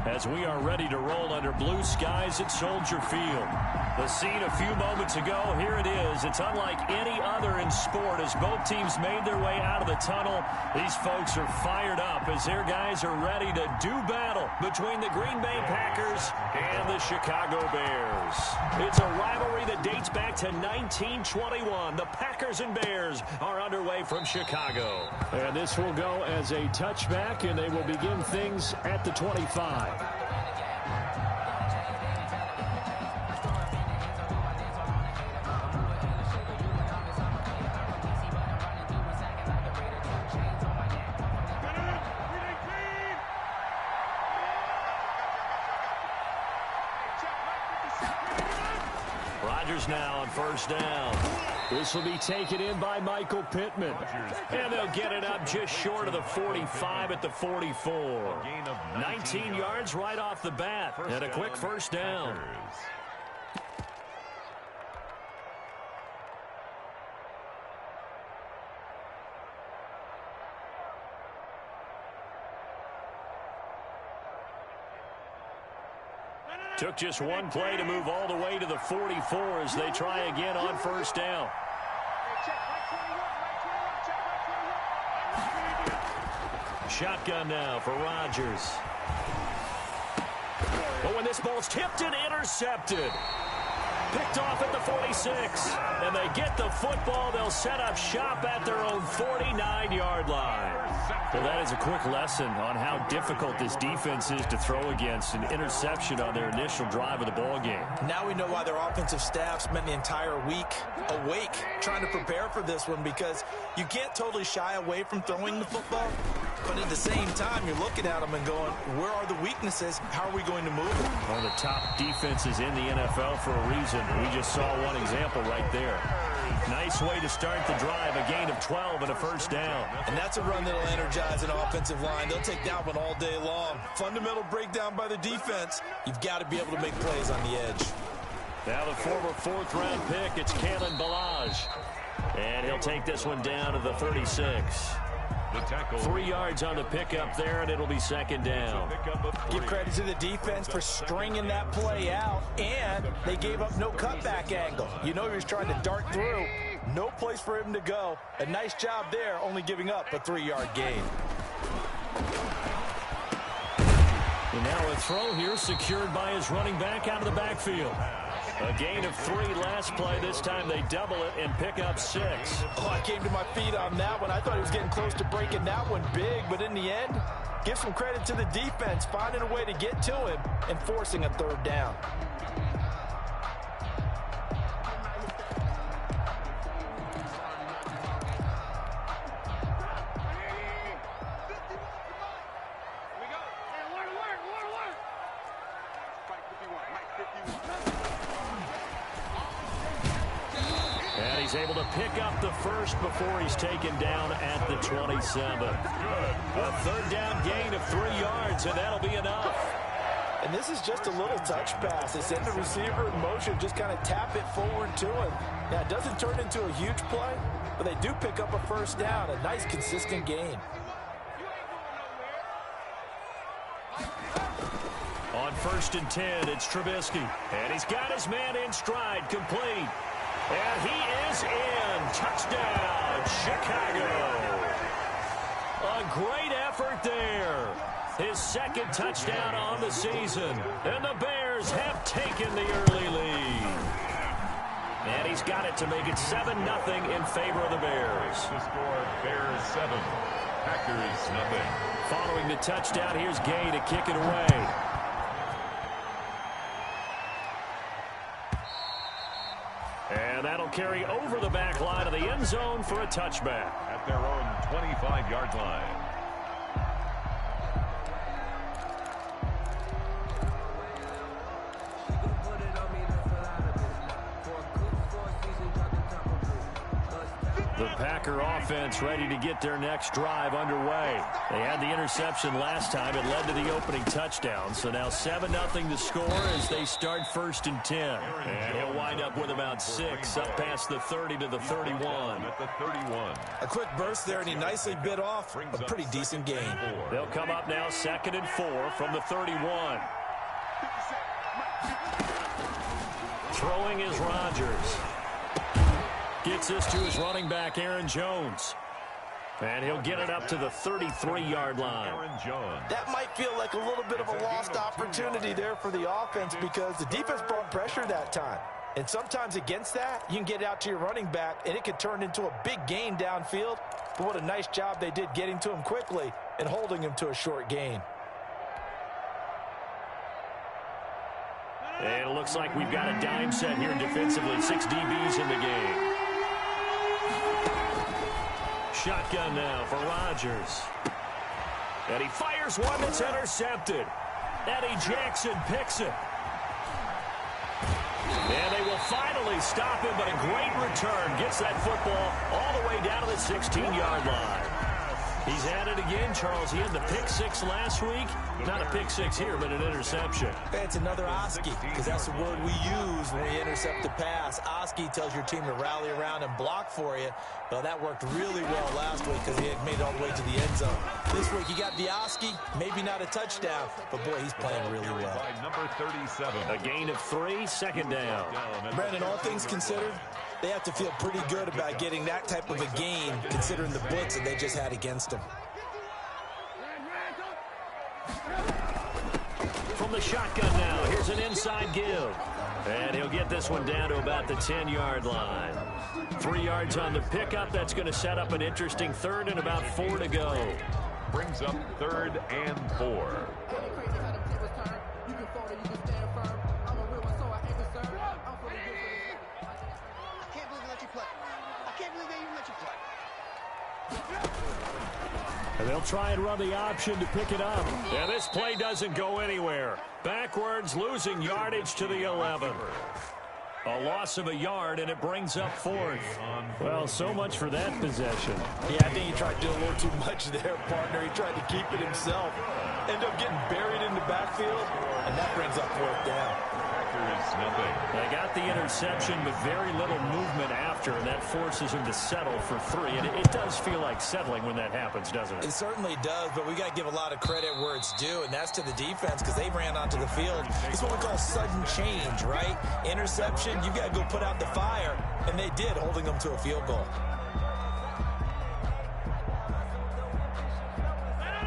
as we are ready to roll under blue skies at Soldier Field. The scene a few moments ago, here it is. It's unlike any other in sport as both teams made their way out of the tunnel. These folks are fired up as their guys are ready to do battle between the Green Bay Packers and the Chicago Bears. It's a rivalry that dates back to 1921. The Packers and Bears are underway from Chicago. And this will go as a touchback, and they will begin things at the 25. Rodgers now on first down. This will be taken in by Michael Pittman. And they'll get it up just short of the 45 at the 44. 19 yards right off the bat. And a quick first down. Took just one play to move all the way to the 44 as they try again on first down. Shotgun now for Rodgers. But when this ball's tipped and intercepted. Picked off at the 46. And they get the football. They'll set up shop at their own 49-yard line. Well, that is a quick lesson on how difficult this defense is to throw against. An interception on their initial drive of the ball game. Now we know why their offensive staff spent the entire week awake trying to prepare for this one, because you can't totally shy away from throwing the football. But at the same time, you're looking at them and going, where are the weaknesses? How are we going to move it? One of the top defenses in the NFL for a reason. We just saw one example right there. Nice way to start the drive. A gain of 12 and a first down. And that's a run that'll energize an offensive line. They'll take that one all day long. Fundamental breakdown by the defense. You've got to be able to make plays on the edge. Now the former fourth-round pick, it's Kalen Ballage. And he'll take this one down to the 36. 3 yards on the pickup there, and it'll be second down. Give credit to the defense for stringing that play out, and they gave up no cutback angle. You know he was trying to dart through. No place for him to go. A nice job there, only giving up a 3-yard gain. And now a throw here secured by his running back out of the backfield. A gain of 3 last play. This time they double it and pick up 6. Oh, I came to my feet on that one. I thought he was getting close to breaking that one big, but in the end, give some credit to the defense, finding a way to get to him and forcing a third down. He's able to pick up the first before he's taken down at the 27. A third down gain of 3 yards, and that'll be enough. And this is just a little touch pass. They send the receiver in motion, just kind of tap it forward to him. Now, it doesn't turn into a huge play, but they do pick up a first down. A nice, consistent gain. On 1st and 10, it's Trubisky. And he's got his man in stride, complete. And he is in. Touchdown, Chicago. A great effort there. His second touchdown on the season. And the Bears have taken the early lead. And he's got it to make it 7-0 in favor of the Bears. The score, Bears 7, Packers 0. Following the touchdown, here's Gay to kick it away. And that'll carry over the back line of the end zone for a touchback. At their own 25-yard line. The Packer offense ready to get their next drive underway. They had the interception last time. It led to the opening touchdown. So now 7-0 to score as they start 1st and 10. And he'll wind up with about 6 up past the 30 to the 31. At the 31. A quick burst there, and he nicely bit off a pretty decent gain. They'll come up now 2nd and 4 from the 31. Throwing is Rodgers. Gets this to his running back, Aaron Jones. And he'll get it up to the 33-yard line. That might feel like a little bit of a lost opportunity there for the offense because the defense brought pressure that time. And sometimes against that, you can get out to your running back, and it could turn into a big gain downfield. But what a nice job they did getting to him quickly and holding him to a short gain. And it looks like we've got a dime set here defensively. 6 DBs in the game. Shotgun now for Rodgers. And he fires one that's intercepted. Eddie Jackson picks it. And they will finally stop him, but a great return. Gets that football all the way down to the 16-yard line. He's at it again, Charles. He had the pick 6 last week. Not a pick 6 here, but an interception. It's another Oski, because that's the word we use when we intercept the pass. Oski tells your team to rally around and block for you. Well, that worked really well last week because he had made it all the way to the end zone. This week, he got the Oski, maybe not a touchdown, but boy, he's playing really well. Number 37. A gain of 3, 2nd down. Brandon, all things considered, they have to feel pretty good about getting that type of a gain, considering the blitz that they just had against them. From the shotgun now, here's an inside give. And he'll get this one down to about the 10-yard line. 3 yards on the pickup. That's going to set up an interesting 3rd and about 4 to go. Brings up 3rd and 4. And they'll try and run the option to pick it up. And this play doesn't go anywhere. Backwards, losing yardage to the 11. A loss of a yard, and it brings up 4th. Well, so much for that possession. Yeah, I think he tried to do a little too much there, partner. He tried to keep it himself. Ended up getting buried in the backfield, and that brings up 4th down. Nothing. They got the interception, but very little movement after, and that forces him to settle for 3. And it does feel like settling when that happens, doesn't it? It certainly does, but we got to give a lot of credit where it's due, and that's to the defense because they ran onto the field. It's what we call sudden change, right? Interception, you got to go put out the fire, and they did, holding them to a field goal.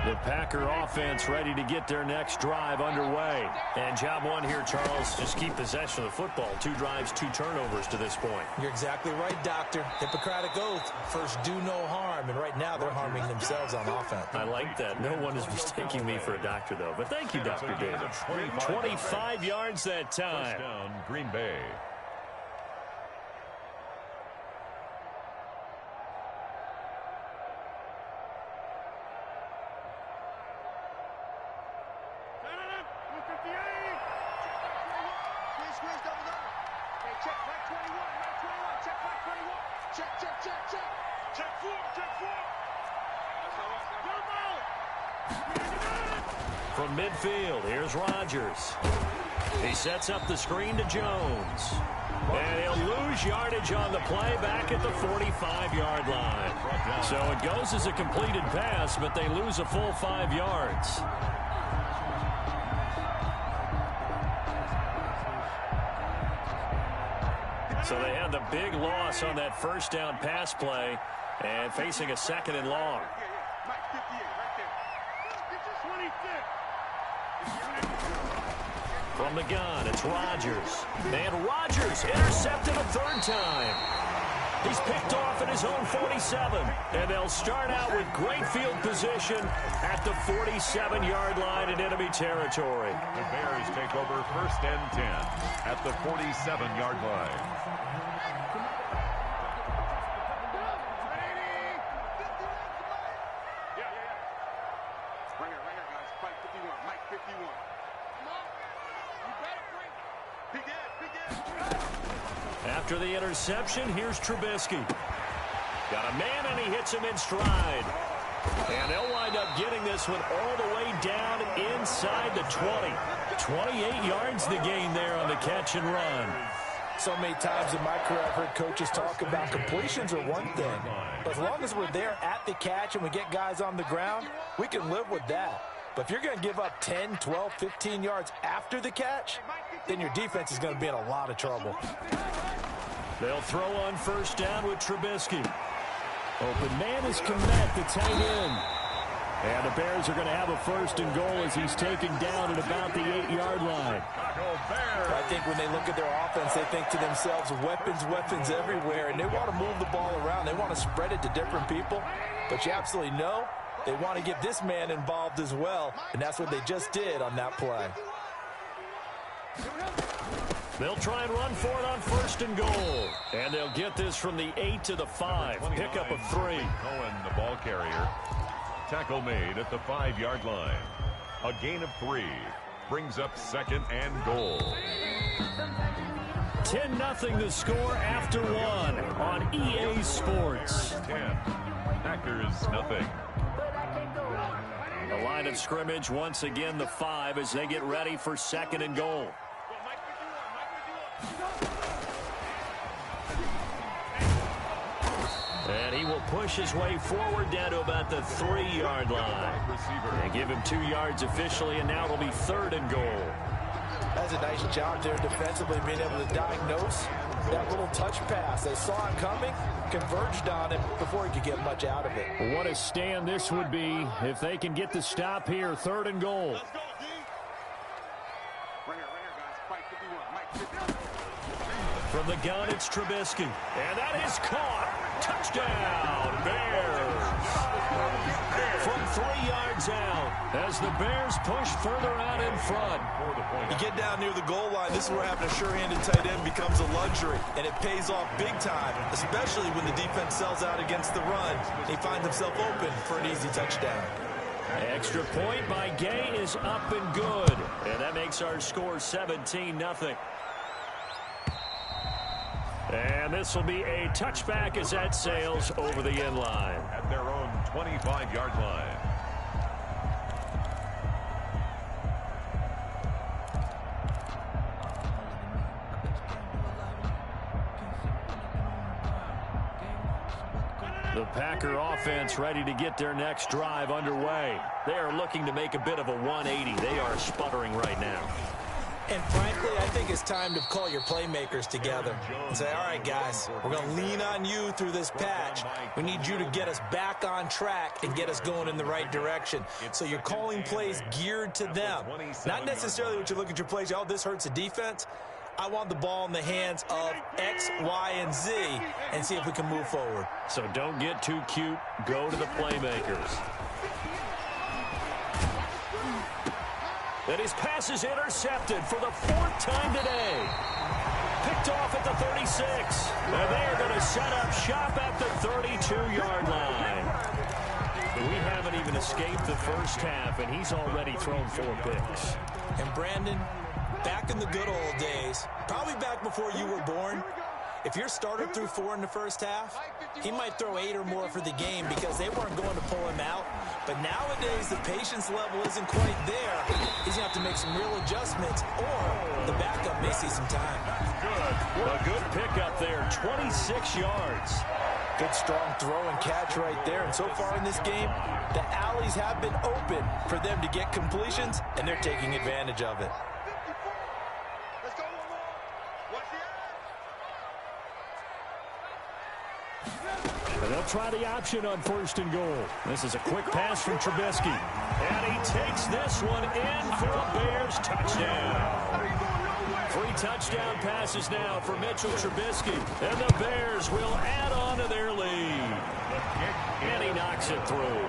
The Packer offense ready to get their next drive underway. And job one here, Charles, just keep possession of the football. 2 drives, 2 turnovers to this point. You're exactly right, Doctor. Hippocratic oath. First, do no harm. And right now, they're harming themselves on offense. I like that. No one is mistaking me for a doctor, though. But thank you, Dr. David. 25 yards that time. First down, Green Bay. From midfield, here's Rodgers. He sets up the screen to Jones. And he'll lose yardage on the play back at the 45-yard line. So it goes as a completed pass, but they lose a full 5 yards. So they had the big loss on that first down pass play and facing a 2nd and long. From the gun, it's Rodgers. And Rodgers intercepted a 3rd time. He's picked off at his own 47. And they'll start out with great field position at the 47-yard line in enemy territory. The Bears take over 1st and 10 at the 47-yard line. After the interception, here's Trubisky. Got a man, and he hits him in stride. And they'll wind up getting this one all the way down inside the 20. 28 yards the gain there on the catch and run. So many times in my career I've heard coaches talk about completions are one thing. But as long as we're there at the catch and we get guys on the ground, we can live with that. But if you're going to give up 10, 12, 15 yards after the catch, then your defense is going to be in a lot of trouble. They'll throw on first down with Trubisky. Open man is Komet, the tight end. And the Bears are going to have a first and goal as he's taken down at about the 8-yard line. I think when they look at their offense, they think to themselves, weapons, weapons everywhere, and they want to move the ball around. They want to spread it to different people, but you absolutely know they want to get this man involved as well, and that's what they just did on that play. They'll try and run for it on first and goal. And they'll get this from the 8 to the 5. Pickup of 3. Cohen, the ball carrier. Tackle made at the 5-yard line. A gain of 3. Brings up second and goal. 10-0 the score after 1 on EA Sports. 10. Packers nothing. The line of scrimmage once again the 5 as they get ready for second and goal. And he will push his way forward down to about the 3-yard line. They give him 2 yards officially, and now it'll be third and goal. That's a nice job there defensively, being able to diagnose that little touch pass. They saw it coming, converged on it before he could get much out of it. What a stand this would be if they can get the stop here. Third and goal. From the gun, it's Trubisky. And that is caught. Touchdown, Bears. From 3 yards out as the Bears push further out in front. You get down near the goal line, this is where having a sure-handed tight end becomes a luxury, and it pays off big time, especially when the defense sells out against the run. He finds himself open for an easy touchdown. Extra point by Gay is up and good. And that makes our score 17-0. And this will be a touchback as that sails over the end line. At their own 25-yard line. The Packer offense ready to get their next drive underway. They are looking to make a bit of a 180. They are sputtering right now. And frankly, I think it's time to call your playmakers together and say, all right, guys, we're going to lean on you through this patch. We need you to get us back on track and get us going in the right direction. So you're calling plays geared to them. Not necessarily what you look at your plays, oh, this hurts the defense. I want the ball in the hands of X, Y, and Z and see if we can move forward. So don't get too cute. Go to the playmakers. And his pass is intercepted for the 4th time today. Picked off at the 36. And they are going to set up shop at the 32-yard line. We haven't even escaped the first half, and he's already thrown 4 picks. And Brandon, back in the good old days, probably back before you were born, if your starter threw 4 in the first half, he might throw 8 or more for the game because they weren't going to pull him out. But nowadays, the patience level isn't quite there. He's going to have to make some real adjustments, or the backup may see some time. A good pickup there, 26 yards. Good strong throw and catch right there. And so far in this game, the alleys have been open for them to get completions, and they're taking advantage of it. And they'll try the option on first and goal. This is a quick pass from Trubisky. And he takes this one in for a Bears touchdown. 3 touchdown passes now for Mitchell Trubisky. And the Bears will add on to their lead. And he knocks it through.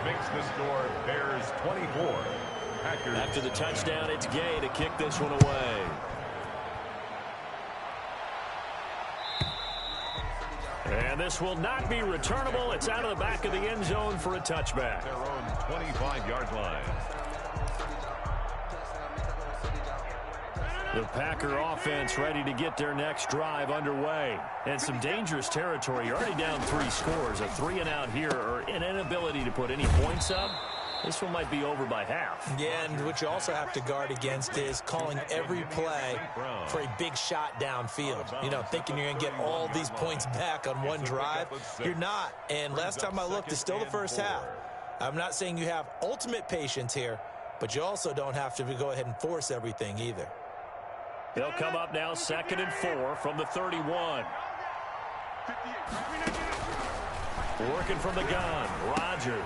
Makes the score Bears 24. Packers. After the touchdown, it's Gay to kick this one away. And this will not be returnable. It's out of the back of the end zone for a touchback. Their own 25-yard line. The Packer offense ready to get their next drive underway. And some dangerous territory. You're already down 3 scores. A 3-and-out here or an inability to put any points up. This one might be over by half. Yeah, and what you also have to guard against is calling every play for a big shot downfield. You know, thinking you're going to get all these points back on one drive. You're not. And last time I looked, it's still the first half. I'm not saying you have ultimate patience here, but you also don't have to go ahead and force everything either. They'll come up now 2nd and 4 from the 31. Working from the gun, Rodgers.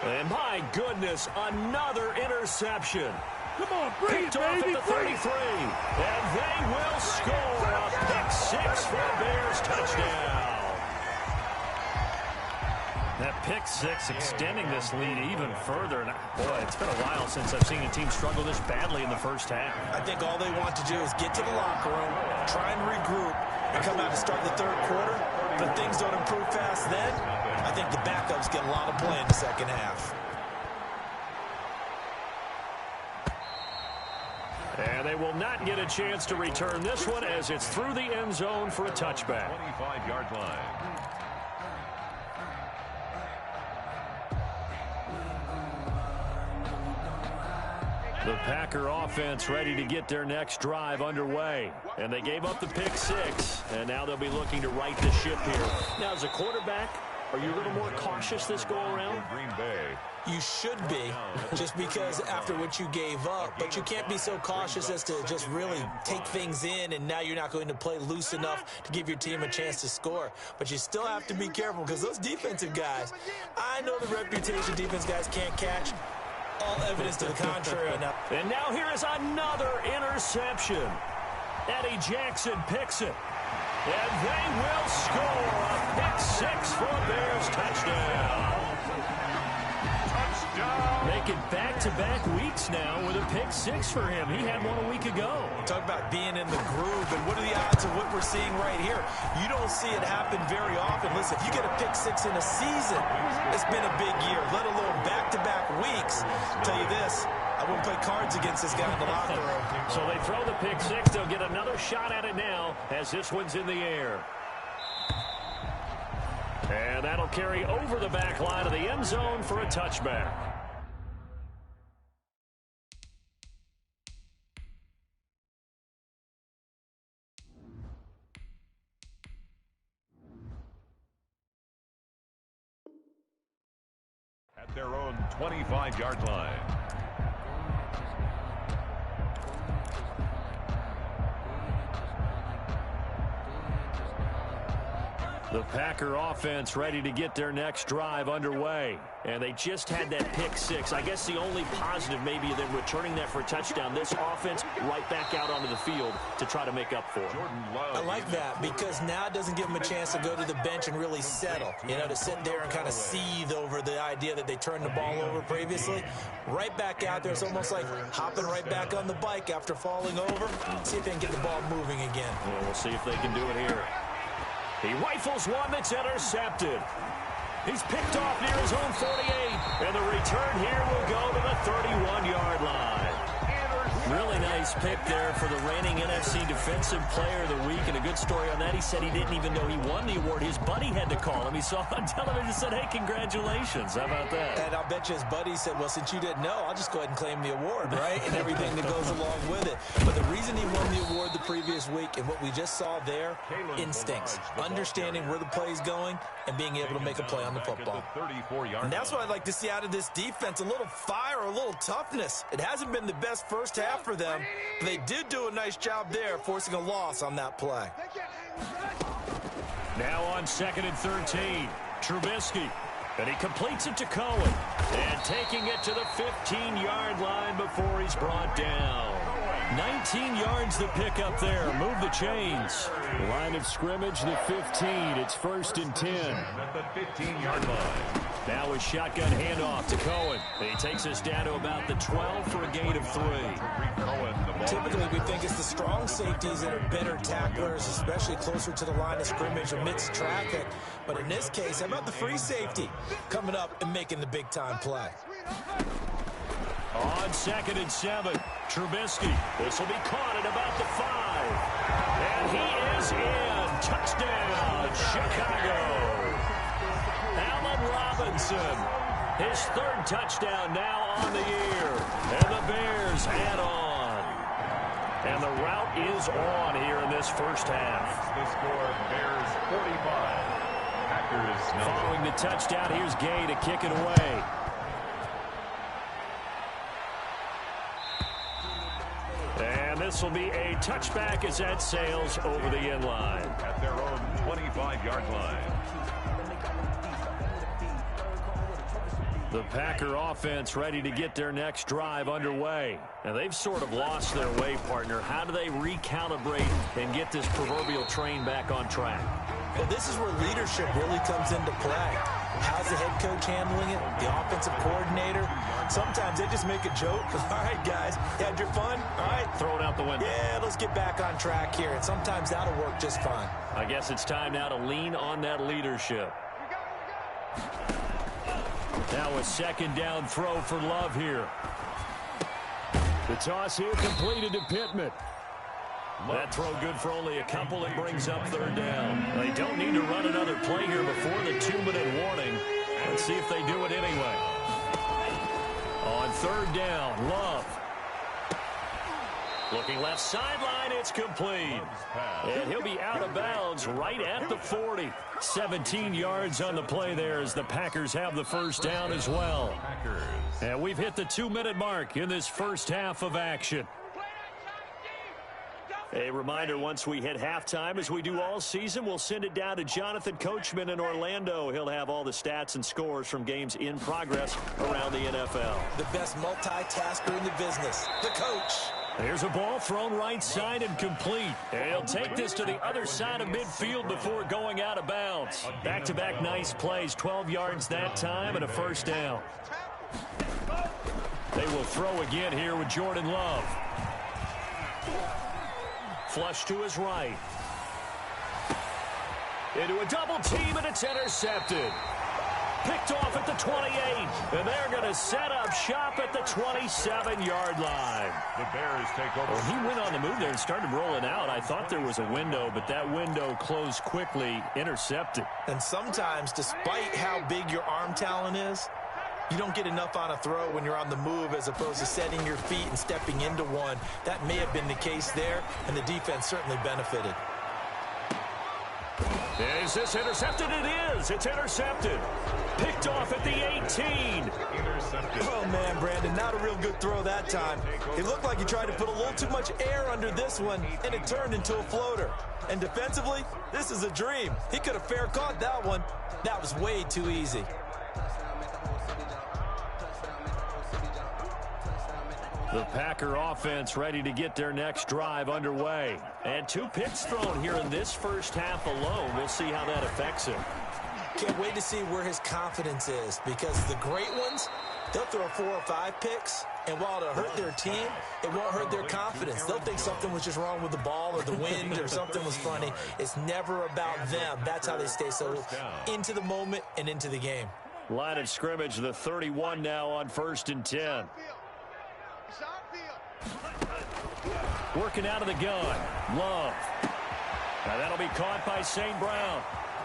And my goodness, another interception. Come on, bring Picked it, off baby, at the 33. And they will score a pick-6 for a Bears touchdown. That pick-6 extending this lead even further. And boy, it's been a while since I've seen a team struggle this badly in the first half. I think all they want to do is get to the locker room, try and regroup, and come out to start the third quarter. But things don't improve fast then. I think the backups get a lot of play in the second half. And they will not get a chance to return this one as it's through the end zone for a touchback. 25-yard line. The Packer offense ready to get their next drive underway. And they gave up the pick-6, and now they'll be looking to right the ship here. Now, as a quarterback, are you a little more cautious this go-around? Green Bay. You should be, just because after what you gave up, but you can't be so cautious as to just really take things in, and now you're not going to play loose enough to give your team a chance to score. But you still have to be careful because those defensive guys, I know the reputation defense guys can't catch. All evidence to the contrary. And now here is another interception. Eddie Jackson picks it. And they will score a pick-6 for a Bears touchdown. Making back-to-back weeks now with a pick-6 for him. He had one a week ago. Talk about being in the groove, and what are the odds of what we're seeing right here? You don't see it happen very often. Listen, if you get a pick-6 in a season, it's been a big year, let alone back-to-back weeks. I'll tell you this, I wouldn't play cards against this guy in the locker room. So they throw the pick-6. They'll get another shot at it now as this one's in the air. And that'll carry over the back line of the end zone for a touchback. At their own 25-yard line. The Packer offense ready to get their next drive underway. And they just had that pick-6. I guess the only positive maybe than returning that for a touchdown. This offense right back out onto the field to try to make up for it. I like that because now it doesn't give them a chance to go to the bench and really settle. You know, to sit there and kind of seethe over the idea that they turned the ball over previously. Right back out there. It's almost like hopping right back on the bike after falling over. See if they can get the ball moving again. Well, we'll see if they can do it here. He rifles one that's intercepted. He's picked off near his own 48. And the return here will go to the 31-yard line. Really nice pick there for the reigning NFC Defensive Player of the Week. And a good story on that. He said he didn't even know he won the award. His buddy had to call him. He saw it on television and said, hey, congratulations. How about that? And I'll bet you his buddy said, well, since you didn't know, I'll just go ahead and claim the award, right? And everything that goes along with it. But the reason he won the award the previous week and what we just saw there, instincts. Understanding where the play's going and being able to make a play on the football. And that's what I'd like to see out of this defense. A little fire, a little toughness. It hasn't been the best first half for them, but they did do a nice job there, forcing a loss on that play. Now on 2nd and 13, Trubisky. And he completes it to Cohen. And taking it to the 15-yard line before he's brought down. 19 yards to pick up there. Move the chains. Line of scrimmage, the 15. It's 1st and 10. At the 15-yard line. Now a shotgun handoff to Cohen. And he takes us down to about the 12 for a gain of 3. Typically, we think it's the strong safeties that are better tacklers, especially closer to the line of scrimmage amidst traffic. But in this case, how about the free safety coming up and making the big-time play? On 2nd and 7, Trubisky. This will be caught at about the 5. And he is in. Touchdown, Chicago. Allen Robinson, his 3rd touchdown now on the year. And the Bears add on. And the route is on here in this first half. The score, Bears 45. Packers 9. Following the touchdown, here's Gay to kick it away. And this will be a touchback as that sails over the end line. At their own 25-yard line. The Packer offense ready to get their next drive underway. Now, they've sort of lost their way, partner. How do they recalibrate and get this proverbial train back on track? Well, this is where leadership really comes into play. How's the head coach handling it? The offensive coordinator? Sometimes they just make a joke. All right, guys, you had your fun? All right. Throw it out the window. Yeah, let's get back on track here. And sometimes that'll work just fine. I guess it's time now to lean on that leadership. Now a 2nd down throw for Love here. The toss here completed to Pittman. That throw good for only a couple. It brings up 3rd down. They don't need to run another play here before the 2-minute warning. Let's see if they do it anyway. On 3rd down, Love. Looking left sideline, it's complete. And he'll be out of bounds right at the 40. 17 yards on the play there as the Packers have the 1st down as well. And we've hit the 2-minute mark in this first half of action. A reminder, once we hit halftime, as we do all season, we'll send it down to Jonathan Coachman in Orlando. He'll have all the stats and scores from games in progress around the NFL. The best multitasker in the business, the coach. There's a ball thrown right side and complete. And he'll take this to the other side of midfield before going out of bounds. Back-to-back nice plays, 12 yards that time and a 1st down. They will throw again here with Jordan Love. Flush to his right. Into a double team, and it's intercepted. Picked off at the 28, and they're going to set up shop at the 27-yard line. The Bears take over. Well, he went on the move there and started rolling out. I thought there was a window, but that window closed quickly, intercepted. And sometimes, despite how big your arm talent is, you don't get enough on a throw when you're on the move as opposed to setting your feet and stepping into one. That may have been the case there, and the defense certainly benefited. Is this intercepted? It is. It's intercepted. Picked off at the 18. Intercepted. Oh, man, Brandon, not a real good throw that time. It looked like he tried to put a little too much air under this one, and it turned into a floater. And defensively, this is a dream. He could have fair caught that one. That was way too easy. The Packer offense ready to get their next drive underway. And 2 picks thrown here in this first half alone. We'll see how that affects him. Can't wait to see where his confidence is, because the great ones, they'll throw 4 or 5 picks, and while it'll hurt their team, it won't hurt their confidence. They'll think something was just wrong with the ball or the wind or something was funny. It's never about them. That's how they stay so into the moment and into the game. Line of scrimmage, the 31 now on 1st and 10. Working out of the gun. Love. Now that'll be caught by St. Brown.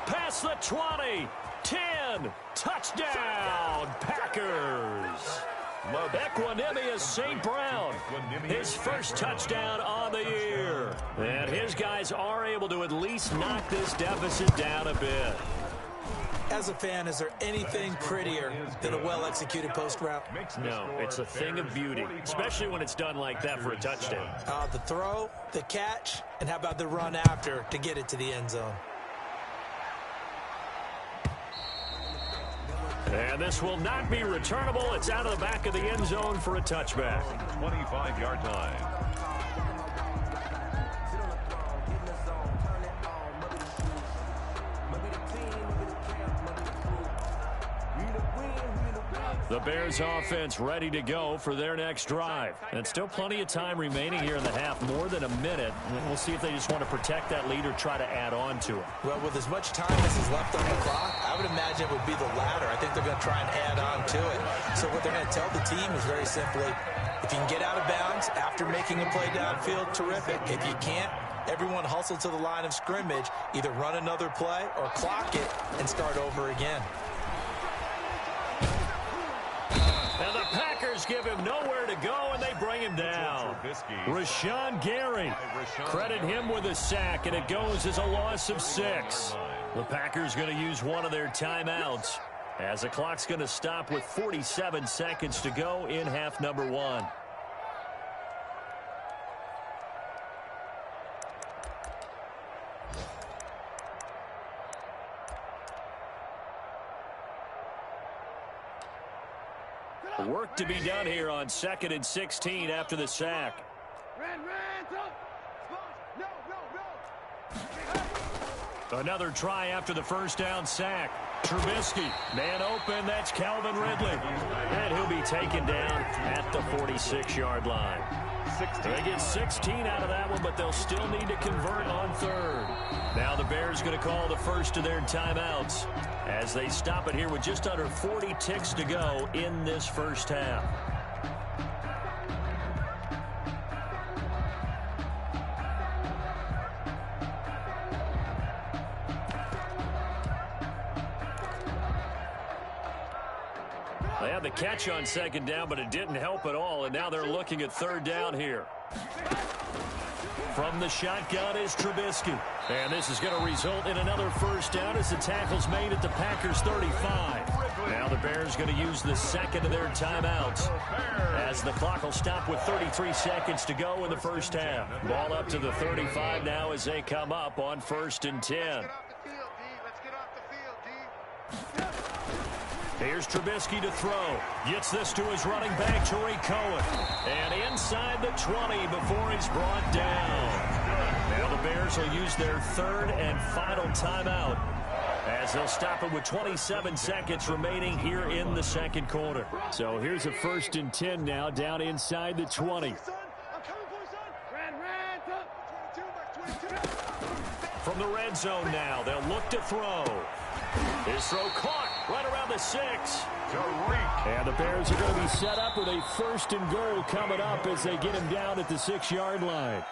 Past the 20. 10. Touchdown, Packers. Equanimous St. Brown. His first touchdown on the year. And his guys are able to at least knock this deficit down a bit. As a fan, is there anything prettier than a well-executed post route? No, it's a thing of beauty, especially when it's done like that for a touchdown. The throw, the catch, and how about the run after to get it to the end zone? And this will not be returnable. It's out of the back of the end zone for a touchback. 25-yard line. The Bears offense ready to go for their next drive. And still plenty of time remaining here in the half, more than a minute. We'll see if they just want to protect that lead or try to add on to it. Well, with as much time as is left on the clock, I would imagine it would be the latter. I think they're going to try and add on to it. So what they're going to tell the team is very simply, if you can get out of bounds after making a play downfield, terrific. If you can't, everyone hustle to the line of scrimmage, either run another play or clock it and start over again. And the Packers give him nowhere to go, and they bring him down. Rashawn Gary, credit him with a sack, and it goes as a loss of 6. The Packers going to use one of their timeouts as the clock's going to stop with 47 seconds to go in half number 1. Work to be done here on 2nd and 16 after the sack. Another try after the first down sack. Trubisky, man open, that's Calvin Ridley. And he'll be taken down at the 46-yard line. They get 16 out of that one, but they'll still need to convert on 3rd. Now the Bears going to call the first of their timeouts as they stop it here with just under 40 ticks to go in this first half. They had the catch on 2nd down, but it didn't help at all, and now they're looking at 3rd down here. From the shotgun is Trubisky. And this is going to result in another first down as the tackle's made at the Packers 35. Now the Bears going to use the second of their timeouts as the clock will stop with 33 seconds to go in the first half. Ball up to the 35 now as they come up on 1st and 10. Here's Trubisky to throw. Gets this to his running back, Tariq Cohen. And inside the 20 before he's brought down. Now the Bears will use their 3rd and final timeout as they'll stop it with 27 seconds remaining here in the 2nd quarter. So here's a 1st and 10 now down inside the 20. From the red zone now, they'll look to throw. His throw caught right around the 6. And the Bears are going to be set up with a 1st and goal coming up as they get him down at the 6-yard line.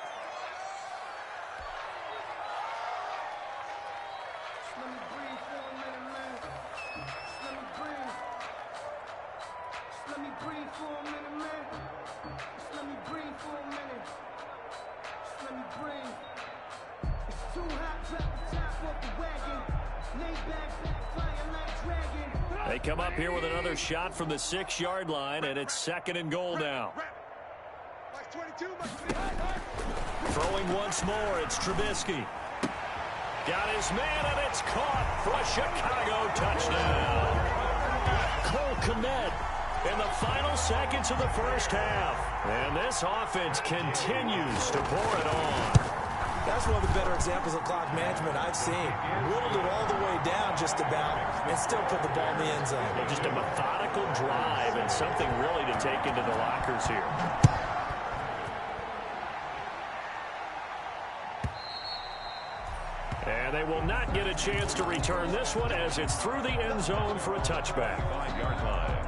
They come up here with another shot from the 6-yard line, and it's 2nd and goal now. Throwing once more, it's Trubisky. Got his man, and it's caught for a Chicago touchdown. Cole Kmet in the final seconds of the first half. And this offense continues to pour it on. That's one of the better examples of clock management I've seen. Whittled it all the way down just about and still put the ball in the end zone. Yeah, just a methodical drive and something really to take into the lockers here. And they will not get a chance to return this one as it's through the end zone for a touchback. 5-yard line.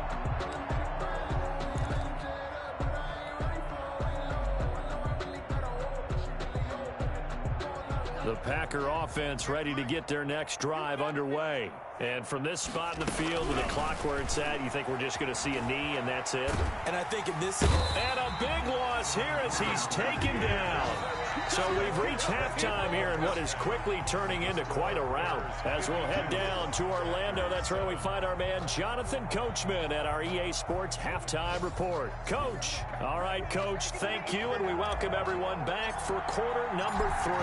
The Packer offense ready to get their next drive underway. And from this spot in the field with the clock where it's at, you think we're just going to see a knee and that's it? And I think in this... And a big loss here as he's taken down. So we've reached halftime here in what is quickly turning into quite a rout. As we'll head down to Orlando, that's where we find our man Jonathan Coachman at our EA Sports Halftime Report. Coach. All right, Coach, thank you, and we welcome everyone back for quarter number 3.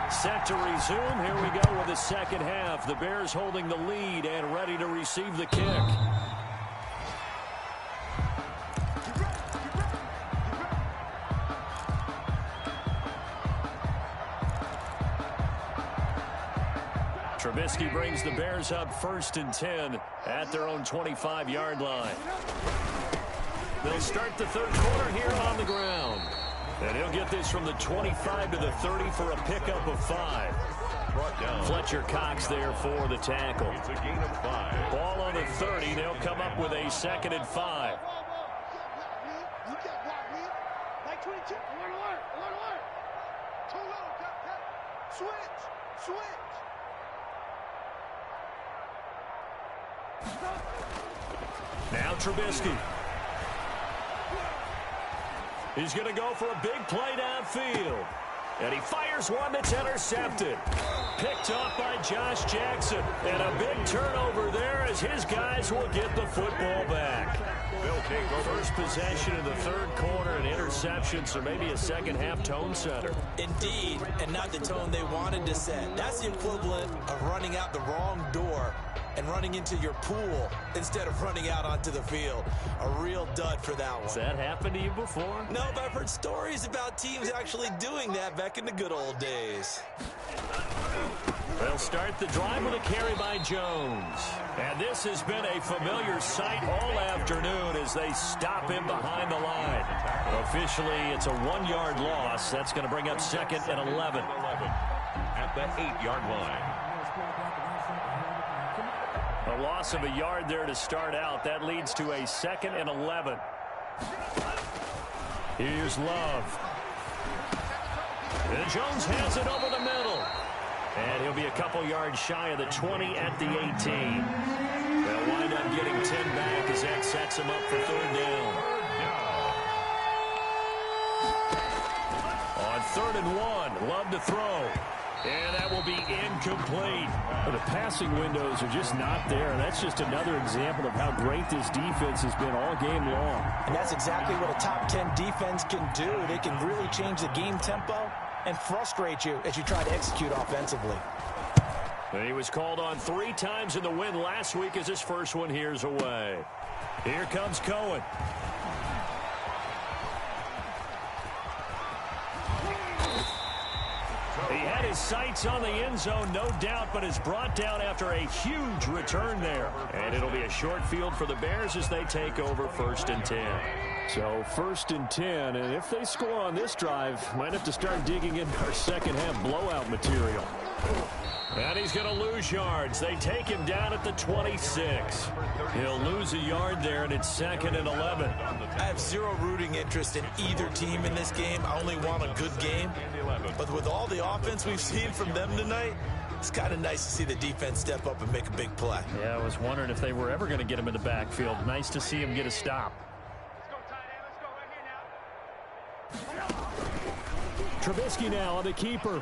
Set to resume. Here we go with the second half. The Bears holding the lead and ready to receive the kick. Trubisky brings the Bears up 1st and 10 at their own 25-yard line. They'll start the third quarter here on the ground. And he'll get this from the 25 to the 30 for a pickup of 5. Fletcher Cox there for the tackle. It's a gain of 5. Ball on the 30. They'll come up with a 2nd and 5. Now Trubisky. He's going to go for a big play downfield. And he fires one that's intercepted. Picked up by Josh Jackson. And a big turnover there as his guys will get the football back. First possession of the third quarter, an interception, so maybe a second-half tone setter. Indeed, and not the tone they wanted to set. That's the equivalent of running out the wrong door and running into your pool instead of running out onto the field. A real dud for that one. Has that happened to you before? No, but I've heard stories about teams actually doing that back in the good old days. They'll start the drive with a carry by Jones. And this has been a familiar sight all afternoon as they stop him behind the line. Officially, it's a 1-yard loss. That's going to bring up 2nd and 11. At the 8-yard line. A loss of a yard there to start out. That leads to a 2nd and 11. Here's Love. And Jones has it over the middle. And he'll be a couple yards shy of the 20 at the 18. They'll wind up getting 10 back as that sets him up for 3rd down. On 3rd and 1, Love to throw. And that will be incomplete. But the passing windows are just not there. And that's just another example of how great this defense has been all game long. And that's exactly what a top 10 defense can do. They can really change the game tempo and frustrate you as you try to execute offensively. And he was called on 3 times in the win last week as his first one here's away. Here comes Cohen. He had his sights on the end zone, no doubt, but is brought down after a huge return there. And it'll be a short field for the Bears as they take over 1st and 10. So 1st and 10, and if they score on this drive, might have to start digging into our second-half blowout material. And he's going to lose yards. They take him down at the 26. He'll lose a yard there, and it's 2nd and 11. I have zero rooting interest in either team in this game. I only want a good game. But with all the offense we've seen from them tonight, it's kind of nice to see the defense step up and make a big play. Yeah, I was wondering if they were ever going to get him in the backfield. Nice to see him get a stop. Trubisky now on the keeper.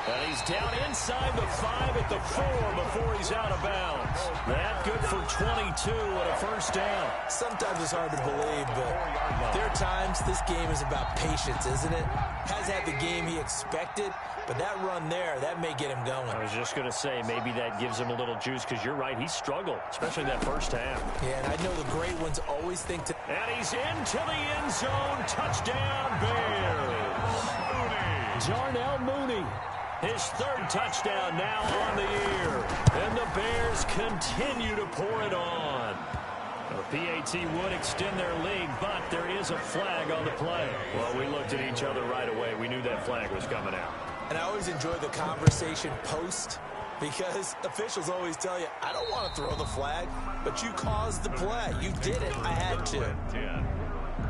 And he's down inside the 5 at the 4 before he's out of bounds. That good for 22 and a 1st down. Sometimes it's hard to believe, but there are times this game is about patience, isn't it? Has had the game he expected, but that run there, that may get him going. I was just going to say, maybe that gives him a little juice because you're right, he struggled, especially that 1st half. Yeah, and I know the great ones always think to... And he's into the end zone. Touchdown, Bears. Darnell Mooney. His 3rd touchdown now on the year. And the Bears continue to pour it on. The PAT would extend their lead, but there is a flag on the play. Well, we looked at each other right away. We knew that flag was coming out. And I always enjoy the conversation post because officials always tell you, I don't want to throw the flag, but you caused the play. You did it. I had to. 10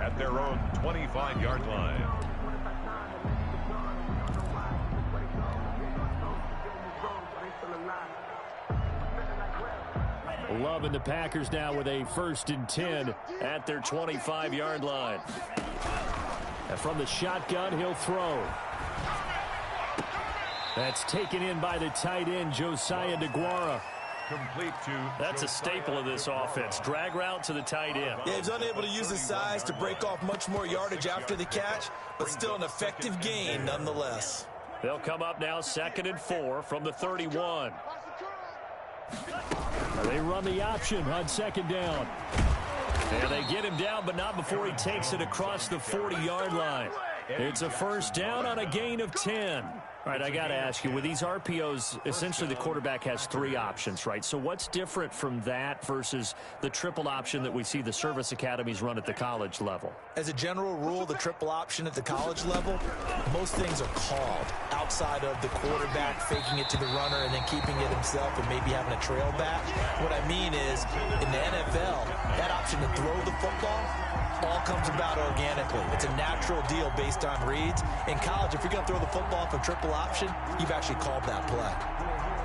at their own 25-yard line. Love and the Packers now with a 1st and 10 at their 25-yard line. And from the shotgun, he'll throw. That's taken in by the tight end, Josiah DeGuara. Complete to... That's a staple of this offense. Drag route to the tight end. Yeah, he's unable to use his size to break off much more yardage after the catch, but still an effective gain nonetheless. They'll come up now 2nd and 4 from the 31. They run the option on 2nd down. And they get him down, but not before he takes it across the 40-yard line. It's a first down on a gain of 10. All right, I got to ask you, with these RPOs, essentially the quarterback has 3 options, right? So what's different from that versus the triple option that we see the service academies run at the college level? As a general rule, the triple option at the college level, most things are called outside of the quarterback faking it to the runner and then keeping it himself and maybe having a trail back. What I mean is, in the NFL, that option to throw the football all comes about organically. It's a natural deal based on reads. In college, if you're going to throw the football for triple option, you've actually called that play.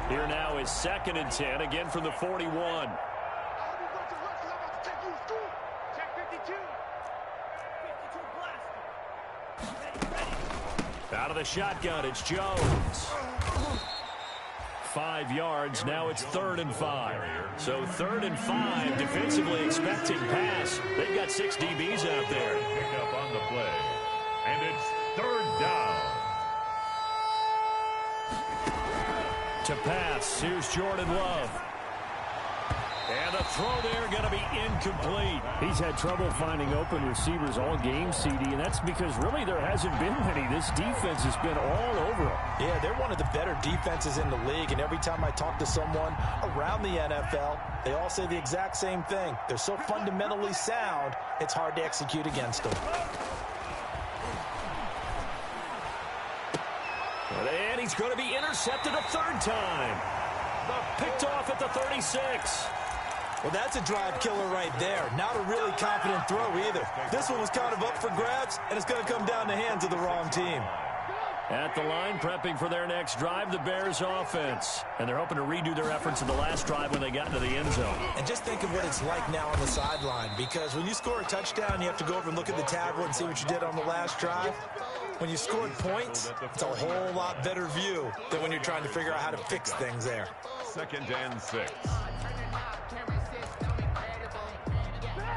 Here now is 2nd and 10, again from the 41. Out of the shotgun, it's Jones. 5 yards, now it's 3rd and 5. So 3rd and 5, defensively expecting pass. They've got 6 DBs out there. Pick up on the play, and it's 3rd down. To pass, here's Jordan Love. And the throw there going to be incomplete. He's had trouble finding open receivers all game, CD, and that's because really there hasn't been many. This defense has been all over them. Yeah, they're one of the better defenses in the league, and every time I talk to someone around the NFL, they all say the exact same thing. They're so fundamentally sound, it's hard to execute against them. And he's going to be intercepted a 3rd time. Picked off at the 36. Well, that's a drive killer right there. Not a really confident throw either. This one was kind of up for grabs, and it's going to come down the hands of the wrong team. At the line, prepping for their next drive, the Bears offense. And they're hoping to redo their efforts in the last drive when they got into the end zone. And just think of what it's like now on the sideline, because when you score a touchdown, you have to go over and look at the tablet and see what you did on the last drive. When you scored points, it's a whole lot better view than when you're trying to figure out how to fix things there. 2nd and 6.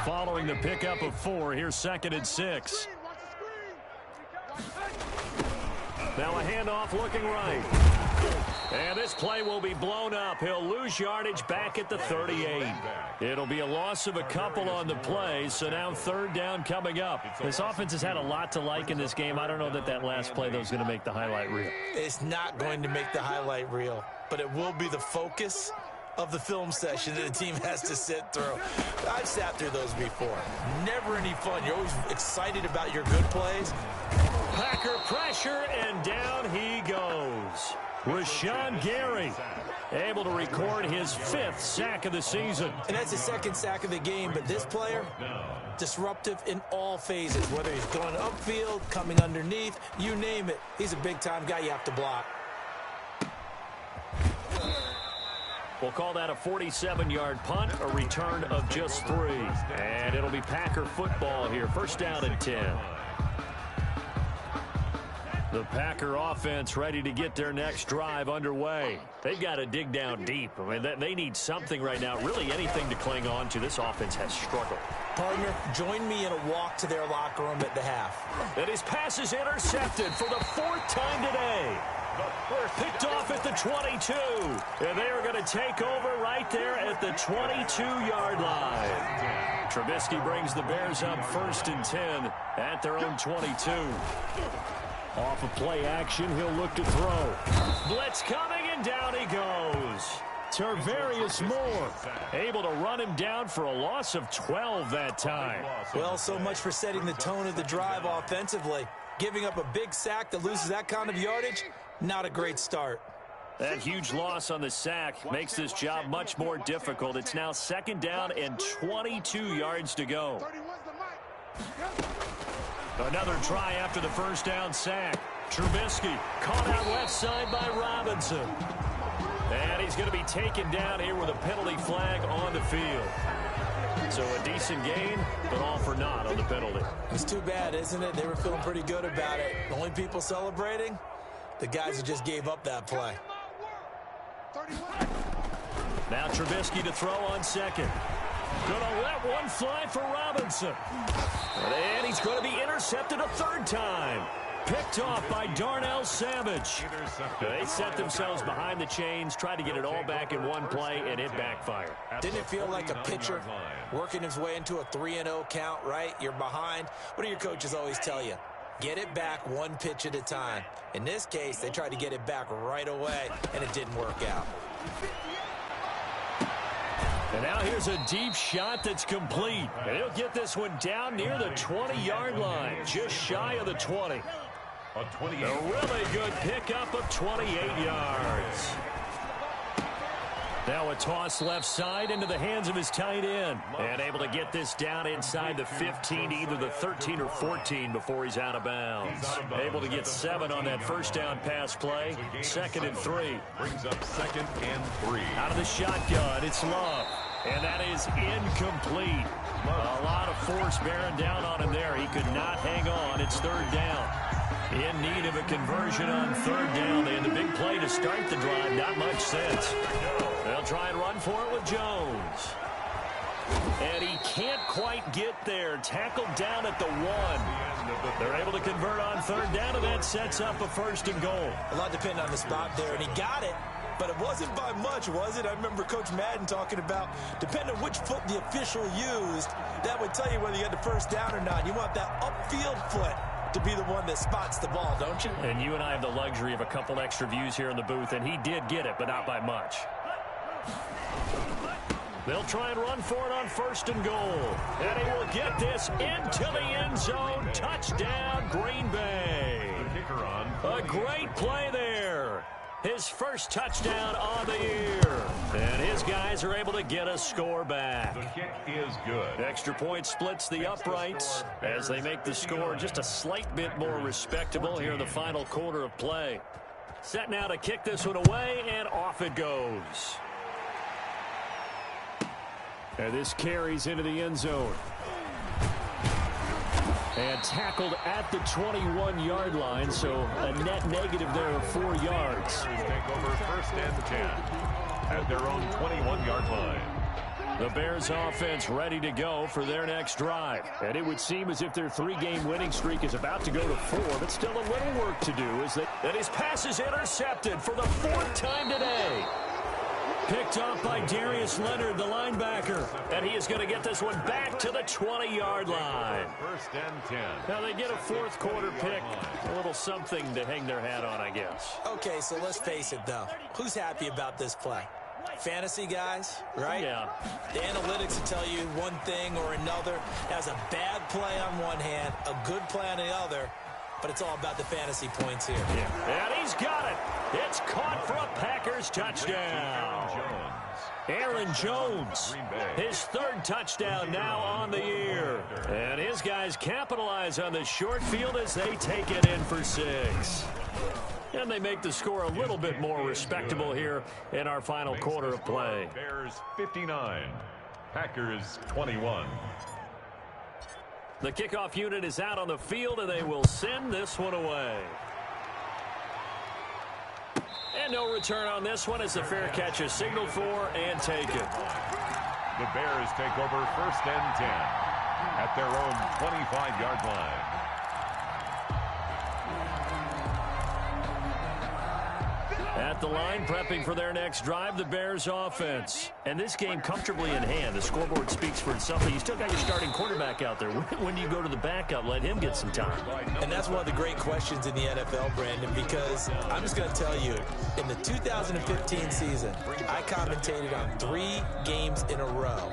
Following the pickup of 4, here's 2nd and 6. Now a handoff looking right. And this play will be blown up. He'll lose yardage back at the 38. It'll be a loss of a couple on the play, so now 3rd down coming up. This offense has had a lot to like in this game. I don't know that last play, though, is going to make the highlight reel. It's not going to make the highlight reel, but it will be the focus of the film session that the team has to sit through. I've sat through those before. Never any fun. You're always excited about your good plays. Packer pressure, and down he goes. Rashawn Gary able to record his 5th sack of the season. And that's his 2nd sack of the game, but this player, disruptive in all phases, whether he's going upfield, coming underneath, you name it. He's a big-time guy you have to block. We'll call that a 47-yard punt, a return of just 3. And it'll be Packer football here. 1st down and 10. The Packer offense ready to get their next drive underway. They've got to dig down deep. I mean, they need something right now, really anything to cling on to. This offense has struggled. Partner, join me in a walk to their locker room at the half. And his pass is intercepted for the 4th time today. Picked off at the 22. And they are going to take over right there at the 22-yard line. Trubisky brings the Bears up 1st and 10 at their own 22. Off of play action, he'll look to throw. Blitz coming, and down he goes. Tarvarius Moore able to run him down for a loss of 12 that time. Well, so much for setting the tone of the drive offensively. Giving up a big sack that loses that kind of yardage, not a great start. That huge loss on the sack makes this job much more difficult. It's now 2nd down and 22 yards to go. Another try after the 1st down sack. Trubisky caught out left side by Robinson. And he's going to be taken down here with a penalty flag on the field. So a decent gain, but all for naught on the penalty. It's too bad, isn't it? They were feeling pretty good about it. The only people celebrating, the guys who just gave up that play. Now Trubisky to throw on 2nd. Gonna let one fly for Robinson. And he's going to be intercepted a 3rd time. Picked off by Darnell Savage. They set themselves behind the chains, tried to get it all back in one play, and it backfired. Didn't it feel like a pitcher working his way into a 3-0 count, right? You're behind. What do your coaches always tell you? Get it back one pitch at a time. In this case, they tried to get it back right away, and it didn't work out. And now here's a deep shot that's complete. And he'll get this one down near the 20-yard line, just shy of the 20. A really good pickup of 28 yards. Now a toss left side into the hands of his tight end. And able to get this down inside the 15, either the 13 or 14 before he's out of bounds. Able to get 7 on that first down pass play. 2nd and 3. Brings up 2nd and 3. Out of the shotgun, it's Love. And that is incomplete. A lot of force bearing down on him there. He could not hang on. It's 3rd down. In need of a conversion on 3rd down. They had the big play to start the drive. Not much sense. They'll try and run for it with Jones. And he can't quite get there. Tackled down at the 1. They're able to convert on 3rd down, and that sets up a 1st and goal. A lot depending on the spot there, and he got it. But it wasn't by much, was it? I remember Coach Madden talking about, depending on which foot the official used, that would tell you whether you had the 1st down or not. You want that upfield foot to be the one that spots the ball, don't you? And you and I have the luxury of a couple extra views here in the booth, and he did get it, but not by much. They'll try and run for it on 1st and goal. And he will get this into the end zone. Touchdown, Green Bay. A great play there. His first touchdown on the year. And his guys are able to get a score back. The kick is good. Extra point splits the uprights as they make the score just a slight bit more respectable here in the final quarter of play. Set now to kick this one away, and off it goes. And this carries into the end zone. And tackled at the 21-yard line, so a net negative there of 4 yards. Take over 1st and 10 at their own 21-yard line. The Bears offense ready to go for their next drive. And it would seem as if their 3-game winning streak is about to go to 4, but still a little work to do. And his pass is intercepted for the 4th time today. Picked off by Darius Leonard, the linebacker. And he is going to get this one back to the 20-yard line. 1st and 10. Now they get a 4th quarter pick. A little something to hang their hat on, I guess. Okay, so let's face it, though. Who's happy about this play? Fantasy guys, right? Yeah. The analytics will tell you one thing or another. Has a bad play on one hand, a good play on the other. But it's all about the fantasy points here. Yeah. And he's got it. It's caught for a Packers touchdown. Aaron Jones, his 3rd touchdown now on the year. And his guys capitalize on the short field as they take it in for 6. And they make the score a little bit more respectable here in our final quarter of play. Bears 59, Packers 21. The kickoff unit is out on the field, and they will send this one away. And no return on this one as the fair catch is signaled for and taken. The Bears take over 1st and 10 at their own 25-yard line. At the line, prepping for their next drive, the Bears offense. And this game comfortably in hand. The scoreboard speaks for itself, but you still got your starting quarterback out there. When do you go to the backup? Let him get some time. And that's one of the great questions in the NFL, Brandon, because I'm just going to tell you, in the 2015 season, I commentated on 3 games in a row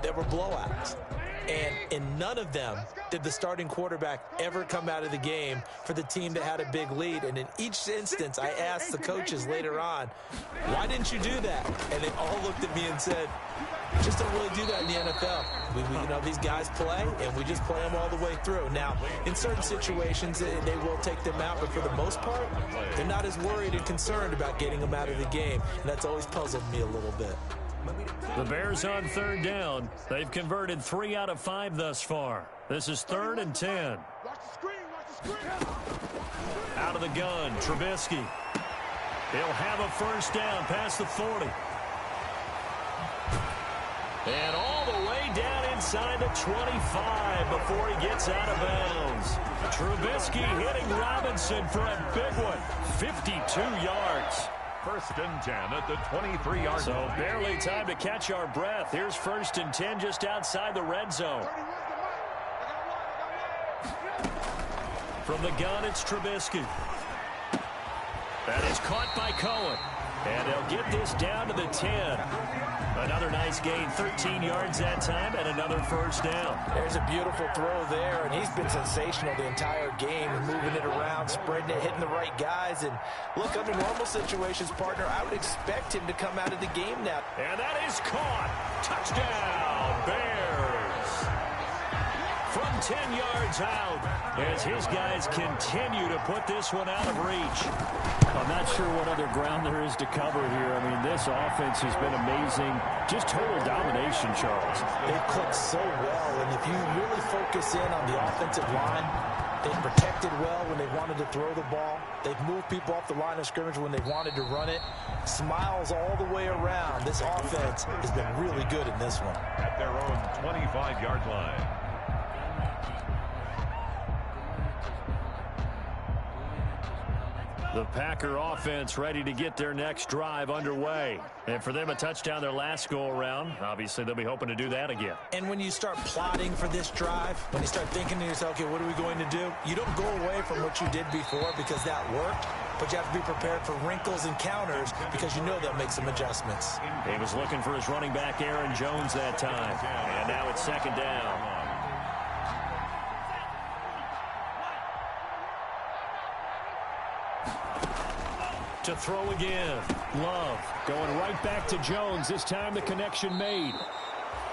that were blowouts. And in none of them did the starting quarterback ever come out of the game for the team that had a big lead. And in each instance, I asked the coaches later on, why didn't you do that? And they all looked at me and said, just don't really do that in the NFL. You know, these guys play, and we just play them all the way through. Now, in certain situations, they will take them out, but for the most part, they're not as worried and concerned about getting them out of the game. And that's always puzzled me a little bit. The Bears on 3rd down. They've converted 3 out of 5 thus far. This is 3rd and 10. Out of the gun, Trubisky. He'll have a 1st down past the 40. And all the way down inside the 25 before he gets out of bounds. Trubisky hitting Robinson for a big one. 52 yards. 1st and 10 at the 23-yard line. So barely time to catch our breath. Here's 1st and 10 just outside the red zone. From the gun, it's Trubisky. That is caught by Cohen. And they'll get this down to the 10. Another nice gain, 13 yards that time, and another first down. There's a beautiful throw there, and he's been sensational the entire game, moving it around, spreading it, hitting the right guys. And look, under normal situations, partner, I would expect him to come out of the game now. And that is caught. Touchdown, Bears. From 10 yards out, as his guys continue to put this one out of reach. I'm not sure what other ground there is to cover here. I mean, this offense has been amazing. Just total domination, Charles. They've clicked so well, and if you really focus in on the offensive line, they've protected well when they wanted to throw the ball. They've moved people off the line of scrimmage when they wanted to run it. Smiles all the way around. This offense has been really good in this one. At their own 25-yard line. The Packer offense ready to get their next drive underway. And for them, a touchdown their last go-around. Obviously, they'll be hoping to do that again. And when you start plotting for this drive, when you start thinking to yourself, okay, what are we going to do? You don't go away from what you did before because that worked, but you have to be prepared for wrinkles and counters because you know they'll make some adjustments. He was looking for his running back, Aaron Jones, that time. And now it's second down. To throw again. Love going right back to Jones. This time the connection made.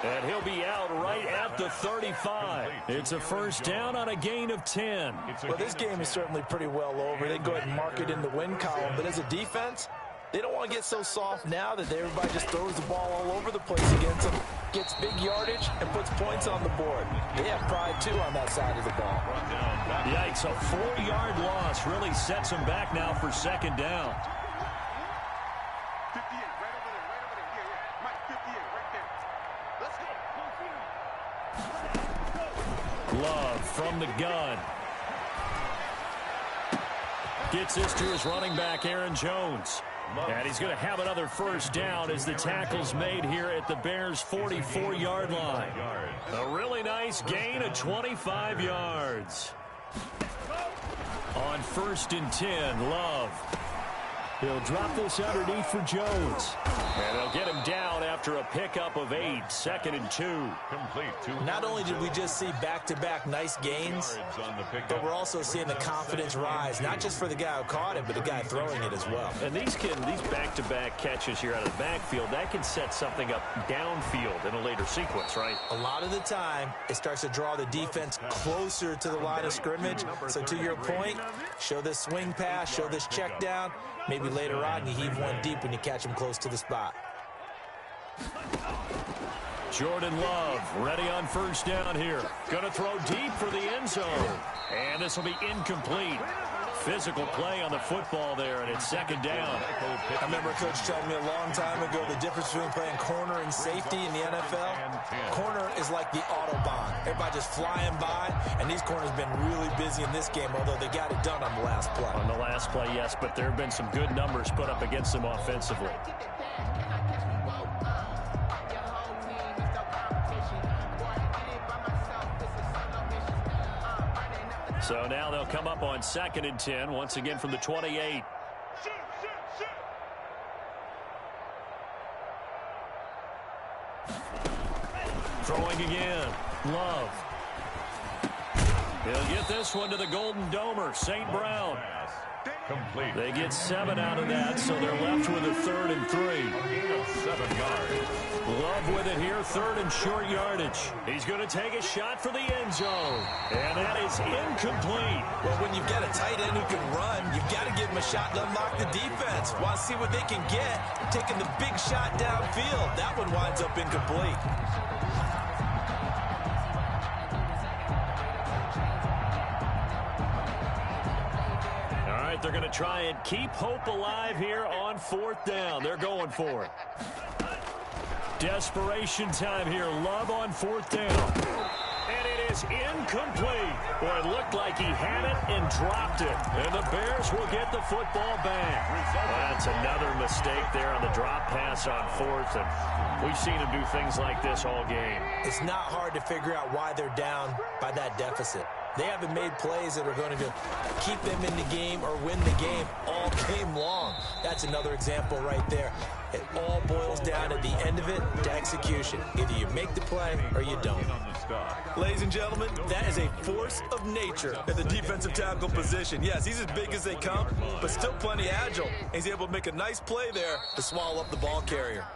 And he'll be out right at the 35. It's a first down on a gain of 10. Well, this game is certainly pretty well over. They go ahead and mark it in the win column. But as a defense, they don't want to get so soft now that everybody just throws the ball all over the place against them, gets big yardage, and puts points on the board. They have pride, too, on that side of the ball. Yikes, a 4-yard loss really sets them back now for second down. Love from the gun. Gets this to his running back, Aaron Jones. And he's going to have another first down as the tackle's made here at the Bears' 44-yard line. A really nice gain of 25 yards. On 1st and 10, Love. He'll drop this underneath for Jones. And they'll get him down after a pickup of 8. 2nd and 2. Complete. Not only did we just see back-to-back nice gains, but we're also seeing the confidence rise, not just for the guy who caught it, but the guy throwing it as well. And these back-to-back catches here out of the backfield, that can set something up downfield in a later sequence, right? A lot of the time, it starts to draw the defense closer to the line of scrimmage. So to your point, show this swing pass, show this check down. Maybe later on you heave one deep when you catch him close to the spot. Jordan Love ready on first down here. Going to throw deep for the end zone. And this will be incomplete. Physical play on the football there, and it's second down. I remember a coach telling me a long time ago the difference between playing corner and safety in the NFL. Corner is like the Autobahn. Everybody just flying by, and these corners have been really busy in this game, although they got it done on the last play. On the last play, yes, but there have been some good numbers put up against them offensively. So now they'll come up on 2nd and 10, once again from the 28. Throwing again. Love. He'll get this one to the Golden Domer, St. Brown. Complete. They get 7 out of that, so they're left with a 3rd and 3. Gain of 7 yards. Love with it here, 3rd and short yardage. He's going to take a shot for the end zone. And that is incomplete. Well, when you've got a tight end who can run, you've got to give him a shot to unlock the defense. Want to see what they can get. Taking the big shot downfield. That one winds up incomplete. They're going to try and keep hope alive here on 4th down. They're going for it. Desperation time here. Love on 4th down. And it is is incomplete. Boy, it looked like he had it and dropped it. And the Bears will get the football back. That's another mistake there on the drop pass on fourth. And we've seen him do things like this all game. It's not hard to figure out why they're down by that deficit. They haven't made plays that are going to keep them in the game or win the game all game long. That's another example right there. It all boils down at the end of it to execution. Either you make the play or you don't. Ladies and gentlemen, that is a force of nature in the defensive tackle position. Yes, he's as big as they come, but still plenty agile. He's able to make a nice play there to swallow up the ball carrier.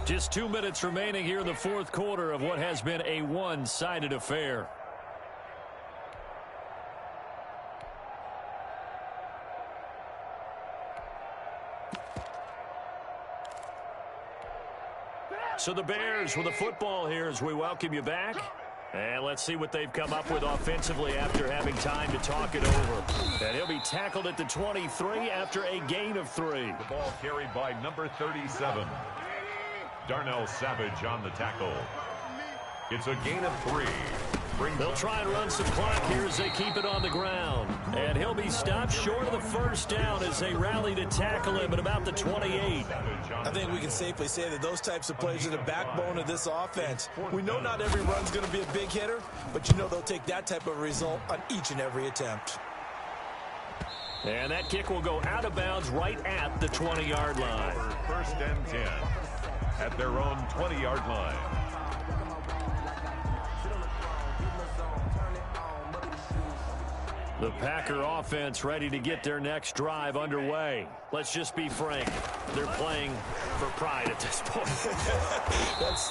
Just 2 minutes remaining here in the fourth quarter of what has been a one-sided affair. So the Bears with the football here as we welcome you back. And let's see what they've come up with offensively after having time to talk it over. And he'll be tackled at the 23 after a gain of 3. The ball carried by number 37. Darnell Savage on the tackle. It's a gain of 3. They'll try and run some clock here as they keep it on the ground. And he'll be stopped short of the first down as they rally to tackle him at about the 28. I think we can safely say that those types of plays are the backbone of this offense. We know not every run's going to be a big hitter, but you know they'll take that type of result on each and every attempt. And that kick will go out of bounds right at the 20-yard line. First and 10 at their own 20-yard line. The Packer offense ready to get their next drive underway. Let's just be frank. They're playing for pride at this point.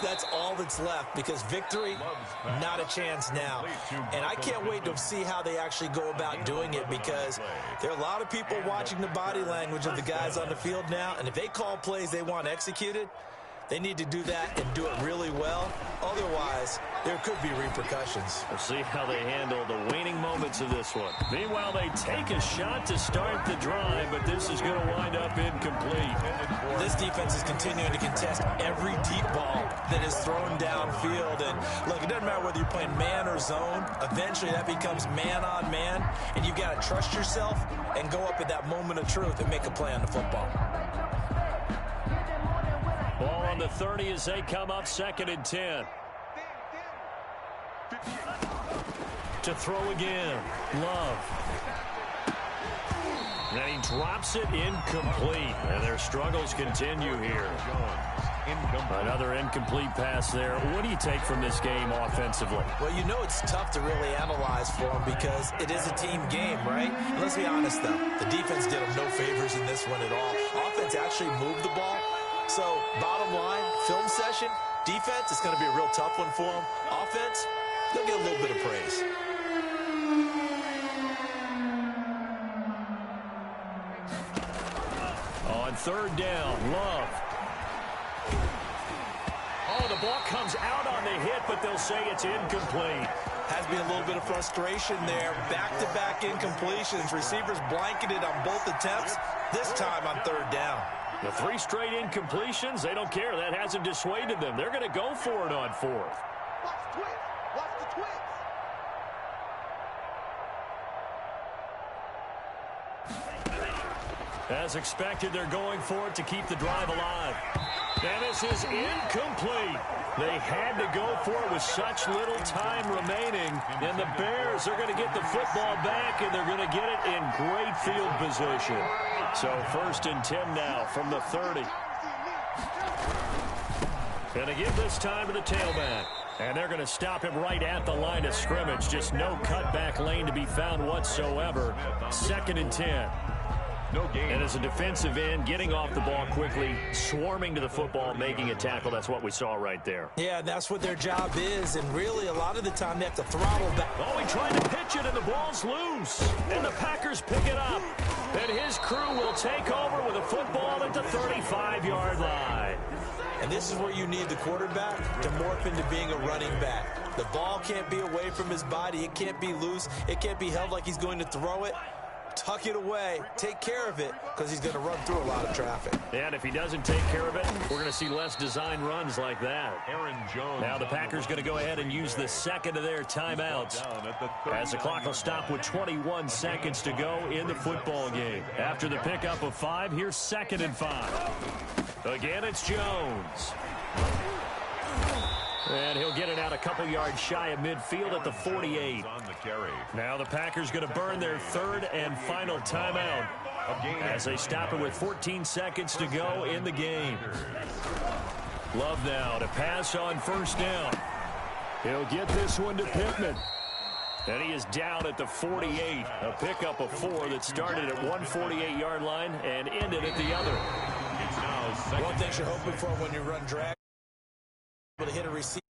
That's all that's left because victory, not a chance now. And I can't wait to see how they actually go about doing it because there are a lot of people watching the body language of the guys on the field now. And if they call plays they want executed, they need to do that and do it really well. Otherwise, there could be repercussions. We'll see how they handle the waning moments of this one. Meanwhile, they take a shot to start the drive, but this is going to wind up incomplete. This defense is continuing to contest every deep ball that is thrown downfield. And look, it doesn't matter whether you're playing man or zone. Eventually, that becomes man on man, and you've got to trust yourself and go up at that moment of truth and make a play on the football. Ball on the 30 as they come up, 2nd and 10. To throw again, Love. And he drops it incomplete. And their struggles continue here. Another incomplete pass there. What do you take from this game offensively? Well, you know it's tough to really analyze for them because it is a team game, right? And let's be honest, though. The defense did them no favors in this one at all. Offense actually moved the ball. So, bottom line, film session, defense, it's going to be a real tough one for them. Offense, they'll get a little bit of praise. On 3rd down, Love. Oh, the ball comes out on the hit, but they'll say it's incomplete. Has been a little bit of frustration there. Back-to-back incompletions. Receivers blanketed on both attempts, this time on 3rd down. The 3 straight incompletions, they don't care. That hasn't dissuaded them. They're going to go for it on 4th. Watch the twins. Watch the twins. As expected, they're going for it to keep the drive alive. And this is incomplete. They had to go for it with such little time remaining. And the Bears are going to get the football back, and they're going to get it in great field position. So 1st and 10 now from the 30. Going to give this time to the tailback. And they're going to stop him right at the line of scrimmage. Just no cutback lane to be found whatsoever. 2nd and 10. No gain. And as a defensive end, getting off the ball quickly, swarming to the football, making a tackle. That's what we saw right there. Yeah, that's what their job is. And really, a lot of the time, they have to throttle back. Oh, he tried to pitch it, and the ball's loose. And the Packers pick it up. And his crew will take over with a football at the 35-yard line. And this is where you need the quarterback to morph into being a running back. The ball can't be away from his body. It can't be loose. It can't be held like he's going to throw it. tuck it away, take care of it, because he's going to run through a lot of traffic. And if he doesn't take care of it, we're going to see less design runs like that. Aaron Jones. Now the Packers going to go ahead and use the second of their timeouts as the clock will stop with 21 seconds to go in the football game. After the pickup of 5, here's 2nd and 5. Again, it's Jones. And he'll get it out a couple yards shy of midfield at the 48. Now the Packers going to burn their 3rd and final timeout as they stop it with 14 seconds to go in the game. Love now to pass on 1st down. He'll get this one to Pittman. And he is down at the 48. A pickup of 4 that started at 148-yard line and ended at the other. One thing you're hoping for when you run drag, able to hit a receiver.